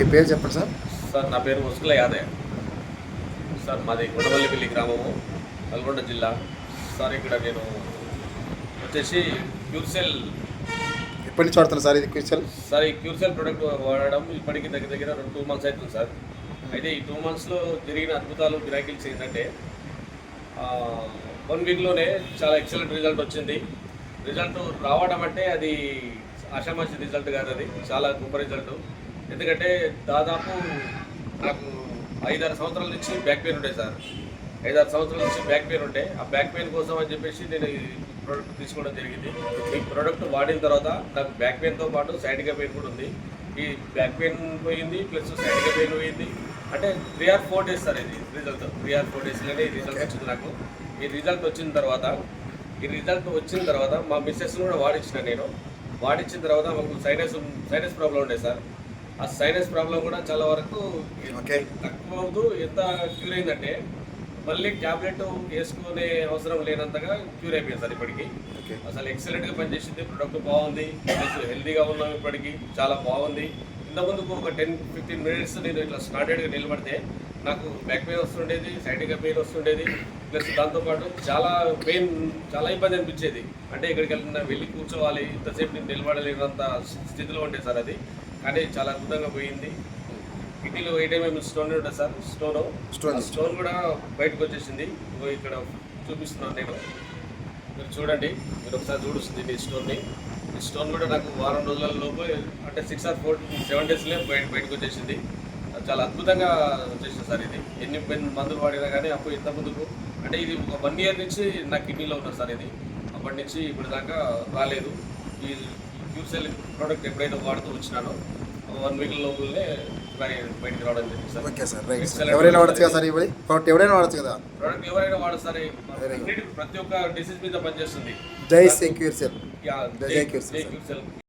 మీ పేరు చెప్పండి sir. Sir నా పేరు ముసుగుల యాదయ్య సార్. మాది గుండవల్లిపల్లి గ్రామము, నల్గొండ జిల్లా సార్. ఇక్కడ నేను వచ్చేసి క్యూర్సెల్ ఎప్పటి నుంచి వాడుతున్నారు సార్ ఇది క్యూర్సెల్? సార్ ఈ క్యూర్సెల్ ప్రోడక్ట్ వాడడం ఇప్పటికీ దగ్గర 2 months అవుతుంది సార్. అయితే ఈ 2 monthsలో జరిగిన అద్భుతాలు మిరాకిల్స్ ఏంటంటే 1 weekలోనే చాలా ఎక్సలెంట్ రిజల్ట్ వచ్చింది. రిజల్ట్ రావడం అంటే అది ఆషామాషి రిజల్ట్ కాదు, అది చాలా గొప్ప రిజల్ట్. ఎందుకంటే దాదాపు నాకు 5-6 సంవత్సరాల నుంచి బ్యాక్ పెయిన్ ఉండే సార్. 5-6 సంవత్సరాల నుంచి బ్యాక్ పెయిన్ ఉంటే ఆ బ్యాక్ పెయిన్ కోసం అని చెప్పేసి నేను ఈ ప్రోడక్ట్ తీసుకోవడం జరిగింది. ఈ ప్రోడక్ట్ వాడిన తర్వాత నాకు బ్యాక్ పెయిన్తో పాటు సైడ్గా పెయిన్ కూడా ఉంది. ఈ బ్యాక్ పెయిన్ పోయింది, ప్లస్ సైడ్గా పెయిన్ పోయింది. అంటే 3 or 4 days సార్ ఇది రిజల్ట్. 3 or 4 daysలోనే ఈ రిజల్ట్ వచ్చింది నాకు. ఈ రిజల్ట్ వచ్చిన తర్వాత మా మిస్సెస్ని కూడా వాడించిన నేను. వాడించిన తర్వాత మాకు సైనస్ ప్రాబ్లం ఉండే సార్. ఆ సైనస్ ప్రాబ్లం కూడా చాలా వరకు తక్కువ అవుతూ ఎంత క్యూర్ అయిందంటే మళ్ళీ ట్యాబ్లెట్ వేసుకునే అవసరం లేనంతగా క్యూర్ అయిపోయింది సార్. ఇప్పటికీ అసలు ఎక్సలెంట్గా పనిచేసింది. ప్రొడక్ట్ బాగుంది, హెల్తీగా ఉన్నాం, ఇప్పటికీ చాలా బాగుంది. ఇంతకుముందుకు ఒక 10-15 minutes నేను ఇట్లా స్టార్టెడ్గా నిలబడితే నాకు బ్యాక్ పెయిన్ వస్తుండేది, సైడ్గా పెయిన్ వస్తుండేది, ప్లస్ దాంతోపాటు చాలా ఇబ్బంది అనిపించేది. అంటే ఇక్కడికి వెళ్ళి కూర్చోవాలి, ఇంతసేపు నేను నిలబడలేనంత స్థితిలో ఉండే సార్ అది. కానీ చాలా అద్భుతంగా పోయింది. కిడ్నీలో 8 mm స్టోన్ ఉంటుంది సార్. స్టోన్ కూడా బయటకు వచ్చేసింది. ఇక్కడ చూపిస్తున్నాను నేను, మీరు చూడండి. మీరు ఒకసారి చూడుస్తుంది ఈ స్టోన్ని. ఈ స్టోన్ కూడా నాకు వారం రోజుల లోపు, అంటే 6 or 7 daysలో బయటకు వచ్చేసింది. చాలా అద్భుతంగా వచ్చేసింది సార్. ఇది ఎన్ని మందులు వాడినా కానీ అప్పుడు ఇంత ముందుకు, అంటే ఇది ఒక 1 year నుంచి నా కిడ్నీలో ఉన్నది సార్. ఇది అప్పటి నుంచి ఇప్పటి దాకా రాలేదు. ఈ క్యూర్సెల్ ప్రోడక్ట్ ఎప్పుడైతే వాడుతూ వచ్చినానో 1 week లోపలనే బయటికి రావడం జరిగింది sir. Okay sir, right sir. ఎవరైనా వాడచ్చు కదా సార్? ఇవి ప్రోడక్ట్ ఎవరైనా వాడచ్చు కదా? ప్రోడక్ట్ ఎవరైనా వాడచ్చు సార్. ప్రతి ఒక్క డిసీజ్ మీద పనిచేస్తుంది. జై క్యూర్సెల్. జై క్యూర్సెల్.